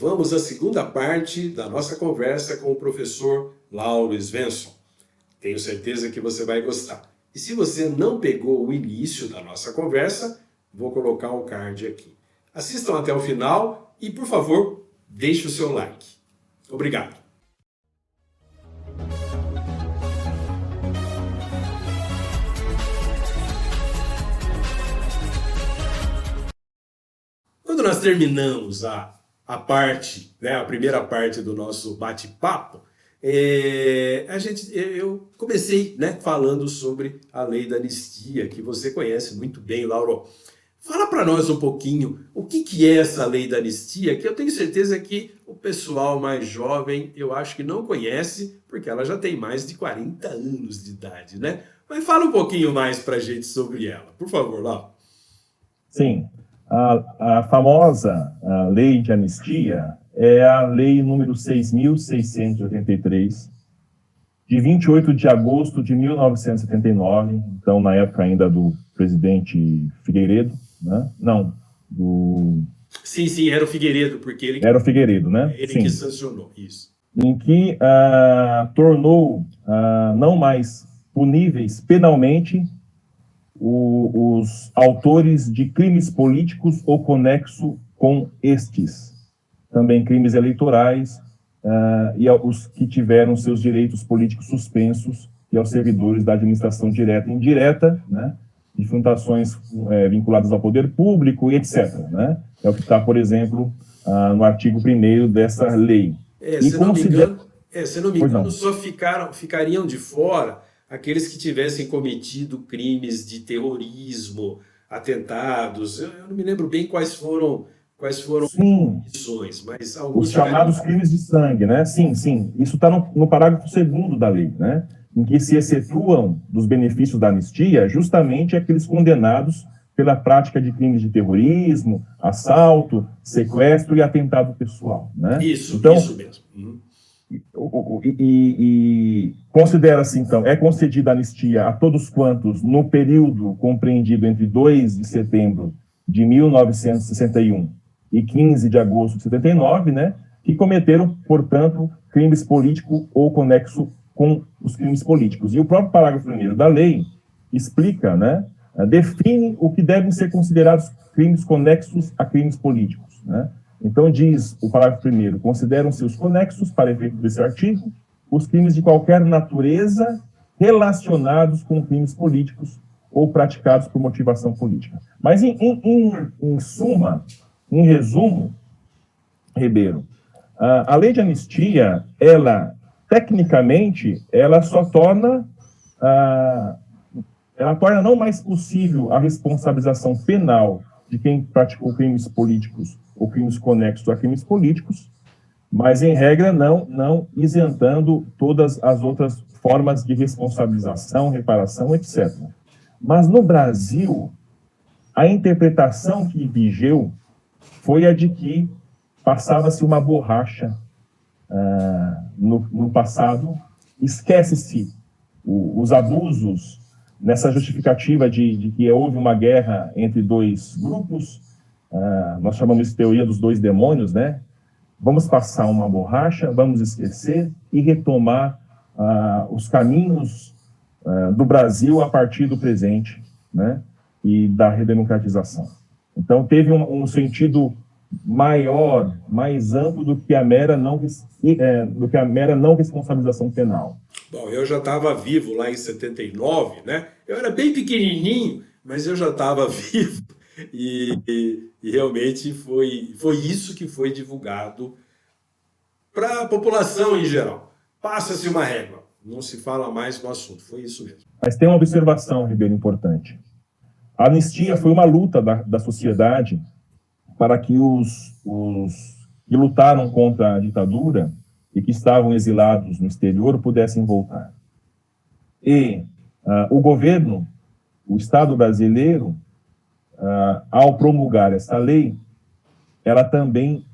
vamos à segunda parte da nossa conversa com o professor Lauro Svensson. Tenho certeza que você vai gostar. E se você não pegou o início da nossa conversa, vou colocar um card aqui. Assistam até o final e, por favor, deixe o seu like. Obrigado. Quando nós terminamos a parte, né, a primeira parte do nosso bate-papo, eu comecei, né, falando sobre a lei da anistia, que você conhece muito bem, Lauro. Fala para nós um pouquinho o que é essa lei da anistia, que eu tenho certeza que o pessoal mais jovem, eu acho que não conhece, porque ela já tem mais de 40 anos de idade, né? Mas fala um pouquinho mais para a gente sobre ela, por favor, Lauro. Sim, a famosa lei de anistia é a lei número 6.683, de 28 de agosto de 1979, então na época ainda do presidente Figueiredo, né? Não, do... Sim, era o Figueiredo, porque ele... Era o Figueiredo, né? Ele Sim. que sancionou, isso. Em que tornou não mais puníveis penalmente os autores de crimes políticos ou conexo com estes, também crimes eleitorais, e os que tiveram seus direitos políticos suspensos, e aos servidores da administração direta e indireta, né, de fundações vinculadas ao poder público, e etc. Né? É o que está, por exemplo, no artigo 1º dessa lei. Se não me engano, só ficariam de fora aqueles que tivessem cometido crimes de terrorismo, atentados. Eu não me lembro bem quais foram as condições, mas alguns... Os chamados crimes de sangue, né? Sim. Isso está no parágrafo 2º da lei, né? Em que se excetuam dos benefícios da anistia justamente aqueles condenados pela prática de crimes de terrorismo, assalto, sequestro e atentado pessoal, né? Isso mesmo. E considera-se, então, é concedida anistia a todos quantos, no período compreendido entre 2 de setembro de 1961 e 15 de agosto de 79, né, que cometeram, portanto, crimes políticos ou conexo com os crimes políticos. E o próprio parágrafo 1º da lei explica, né, define o que devem ser considerados crimes conexos a crimes políticos, né? Então, diz o parágrafo 1º, consideram-se os conexos, para efeito desse artigo, os crimes de qualquer natureza relacionados com crimes políticos ou praticados por motivação política. Mas, em suma, em resumo, Ribeiro, a lei de anistia, ela, tecnicamente, ela torna não mais possível a responsabilização penal de quem praticou crimes políticos ou crimes conexos a crimes políticos, mas, em regra, não isentando todas as outras formas de responsabilização, reparação, etc. Mas, no Brasil, a interpretação que vigeu foi a de que passava-se uma borracha no passado, esquece-se os abusos nessa justificativa de que houve uma guerra entre dois grupos, nós chamamos de teoria dos dois demônios, né? Vamos passar uma borracha, vamos esquecer e retomar os caminhos do Brasil a partir do presente, né? E da redemocratização. Então, teve um sentido maior, mais amplo do que a mera não responsabilização penal. Bom, eu já estava vivo lá em 79, né? Eu era bem pequenininho, mas eu já estava vivo e realmente foi isso que foi divulgado para a população em geral. Passa-se uma régua, não se fala mais no assunto, foi isso mesmo. Mas tem uma observação, Ribeiro, importante. A anistia foi uma luta da sociedade para que os que lutaram contra a ditadura e que estavam exilados no exterior pudessem voltar. E o governo, o Estado brasileiro, ao promulgar essa lei, ela também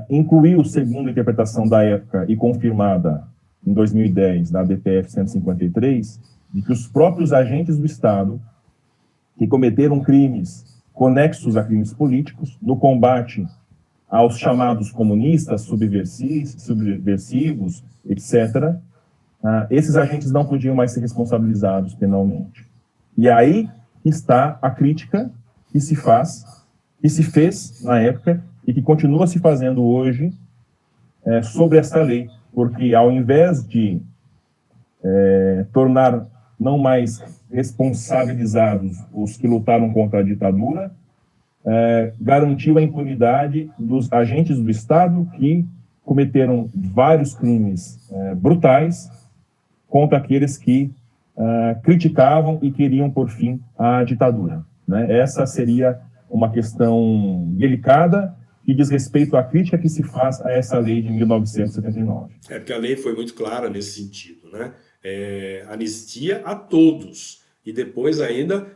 incluiu, segundo a interpretação da época e confirmada em 2010, na DPF 153, de que os próprios agentes do Estado que cometeram crimes conexos a crimes políticos, no combate aos chamados comunistas, subversivos, etc., esses agentes não podiam mais ser responsabilizados penalmente. E aí está a crítica que se fez na época e que continua se fazendo hoje sobre essa lei, porque ao invés de tornar não mais responsabilizados os que lutaram contra a ditadura, garantiu a impunidade dos agentes do Estado que cometeram vários crimes brutais contra aqueles que criticavam e queriam por fim a ditadura, né? Essa seria uma questão delicada que diz respeito à crítica que se faz a essa lei de 1979. Porque a lei foi muito clara nesse sentido, né? Anistia a todos, e depois ainda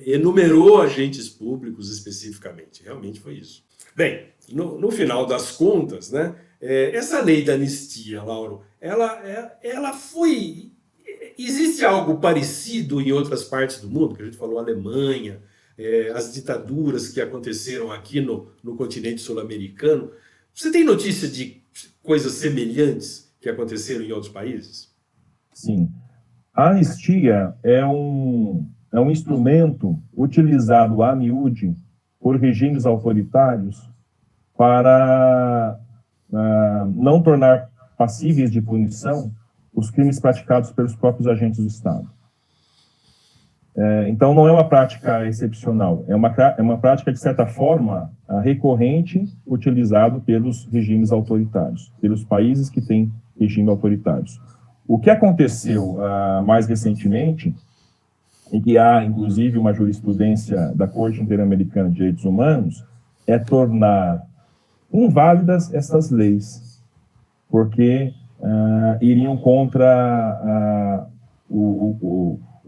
enumerou agentes públicos especificamente. Realmente foi isso. Bem, no final das contas, né, essa lei da anistia, Lauro, ela foi... Existe algo parecido em outras partes do mundo, que a gente falou Alemanha, as ditaduras que aconteceram aqui no continente sul-americano. Você tem notícia de coisas semelhantes que aconteceram em outros países? Sim. A anistia é um instrumento utilizado a miúde por regimes autoritários para não tornar passíveis de punição os crimes praticados pelos próprios agentes do Estado. Então, não é uma prática excepcional, é uma prática, de certa forma, recorrente, utilizado pelos regimes autoritários, pelos países que têm regime autoritários. O que aconteceu mais recentemente, e que há, inclusive, uma jurisprudência da Corte Interamericana de Direitos Humanos, é tornar inválidas essas leis, porque iriam contra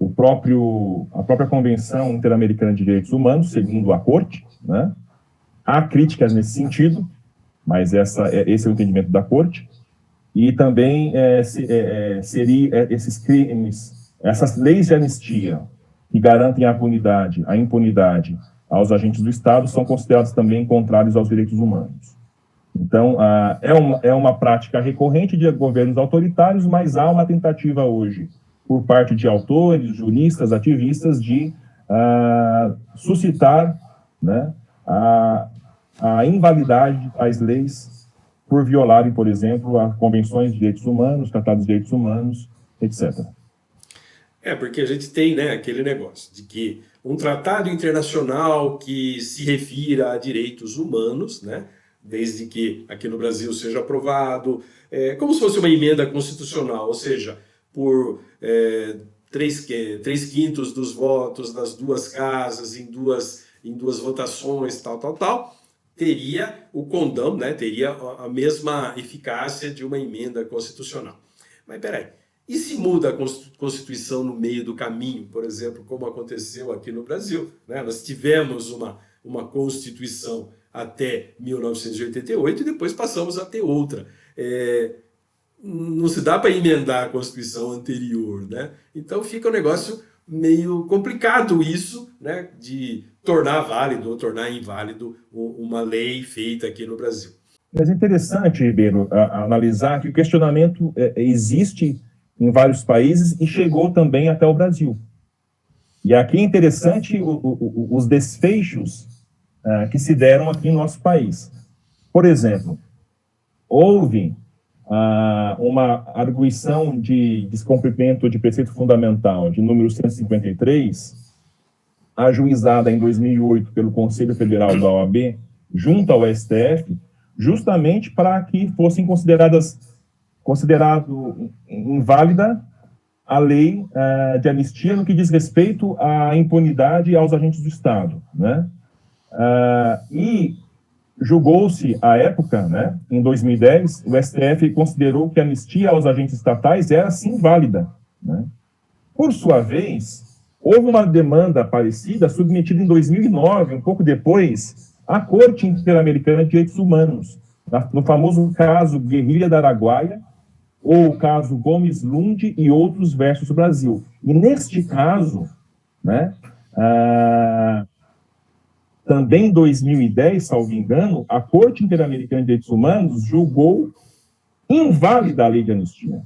a própria Convenção Interamericana de Direitos Humanos, segundo a Corte, né? Há críticas nesse sentido, mas esse é o entendimento da Corte. E também esses crimes, essas leis de anistia que garantem a impunidade aos agentes do Estado são considerados também contrários aos direitos humanos. Então, é uma prática recorrente de governos autoritários, mas há uma tentativa hoje, por parte de autores, juristas, ativistas, de suscitar, né, a invalidade de tais leis por violarem, por exemplo, as convenções de direitos humanos, tratados de direitos humanos, etc. Porque a gente tem, né, aquele negócio de que um tratado internacional que se refira a direitos humanos, né, desde que aqui no Brasil seja aprovado, como se fosse uma emenda constitucional, ou seja, por 3/5 dos votos das duas casas em duas votações, tal, teria o condão, né, teria a mesma eficácia de uma emenda constitucional. Mas peraí, e se muda a Constituição no meio do caminho, por exemplo, como aconteceu aqui no Brasil, né? Nós tivemos uma Constituição até 1988 e depois passamos a ter outra. Não se dá para emendar a Constituição anterior, né? Então fica um negócio meio complicado isso, né, de tornar válido ou tornar inválido uma lei feita aqui no Brasil. Mas é interessante, Ribeiro, analisar que o questionamento existe em vários países e chegou também até o Brasil. E aqui é interessante os desfechos que se deram aqui no nosso país. Por exemplo, houve uma arguição de descumprimento de preceito fundamental de número 153, ajuizada em 2008 pelo Conselho Federal da OAB, junto ao STF, justamente para que fossem considerado inválida a lei de anistia no que diz respeito à impunidade aos agentes do Estado, né? E julgou-se, à época, né, em 2010, o STF considerou que a anistia aos agentes estatais era, sim, válida, né? Por sua vez, houve uma demanda parecida submetida em 2009, um pouco depois, à Corte Interamericana de Direitos Humanos, no famoso caso Guerrilha da Araguaia, ou o caso Gomes Lund e outros versus Brasil. E neste caso, né, também em 2010, salvo engano, a Corte Interamericana de Direitos Humanos julgou inválida a lei de anistia,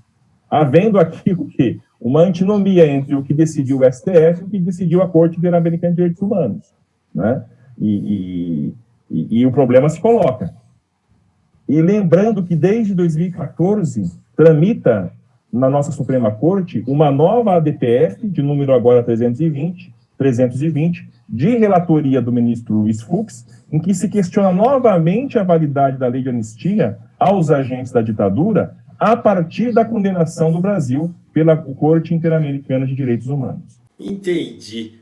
havendo aqui o quê? Uma antinomia entre o que decidiu o STF e o que decidiu a Corte Interamericana de Direitos Humanos, né? E o problema se coloca. E lembrando que desde 2014 tramita na nossa Suprema Corte uma nova ADPF, de número agora 320, de relatoria do ministro Luiz Fux, em que se questiona novamente a validade da lei de anistia aos agentes da ditadura a partir da condenação do Brasil pela Corte Interamericana de Direitos Humanos. Entendi.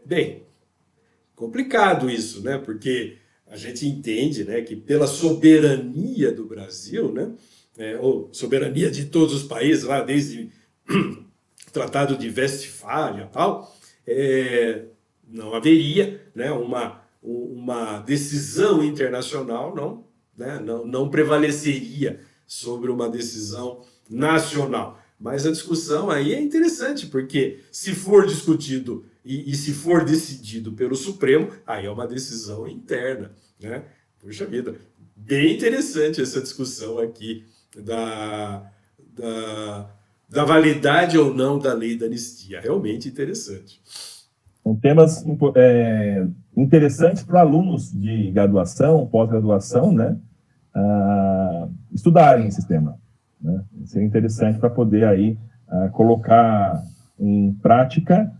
Bem, complicado isso, né? Porque a gente entende, né, que pela soberania do Brasil, né, ou soberania de todos os países, lá desde o Tratado de Westfália e tal, não haveria, né, uma decisão internacional, não, né, não prevaleceria sobre uma decisão nacional. Mas a discussão aí é interessante, porque se for discutido e se for decidido pelo Supremo, aí é uma decisão interna, né? Puxa vida, bem interessante essa discussão aqui da validade ou não da lei da anistia. Realmente interessante. São temas interessantes para alunos de graduação, pós-graduação, né? Estudarem esse tema, né? Seria interessante para poder aí colocar em prática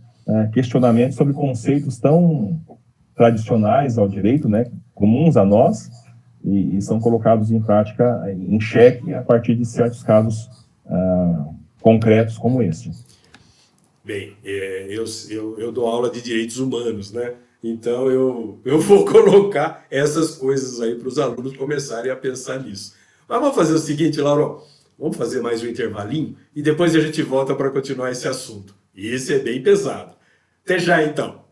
questionamentos sobre conceitos tão tradicionais ao direito, né? Comuns a nós, e são colocados em prática, em xeque, a partir de certos casos concretos como este. Bem, eu dou aula de direitos humanos, né? Então eu vou colocar essas coisas aí para os alunos começarem a pensar nisso. Mas vamos fazer o seguinte, Lauro, vamos fazer mais um intervalinho e depois a gente volta para continuar esse assunto. E esse é bem pesado. Até já, então.